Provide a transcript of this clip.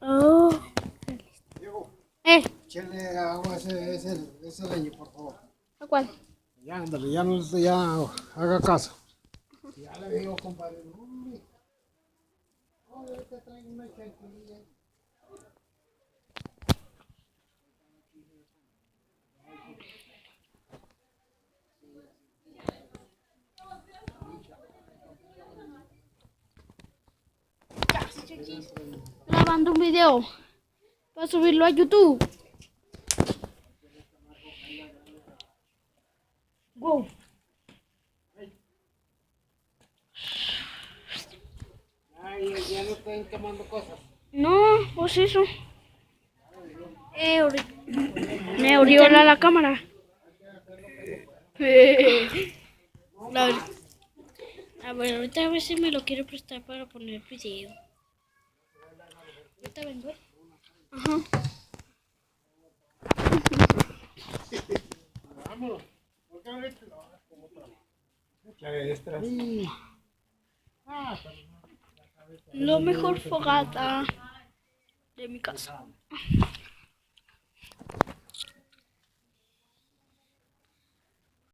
Oh. Diego, Eh, échale agua a ese leño, por favor. ¿a cuál? Ya, ándale, ya, no, ya haga caso. Ya le digo, compadre. Hombre, ahorita traigo una chanquilla. Grabando un video para subirlo a YouTube. Go. Ay, ya no están quemando cosas. No, pues eso. Me abrió la cámara. A ver, ahorita a ver si me lo quiere prestar para poner video. Ahorita vengo. Ajá. Vámonos. ¿Por qué no le echas la como otra vez? Échale extras. Sí. Ah, pero no. Lo mejor fogata de mi casa.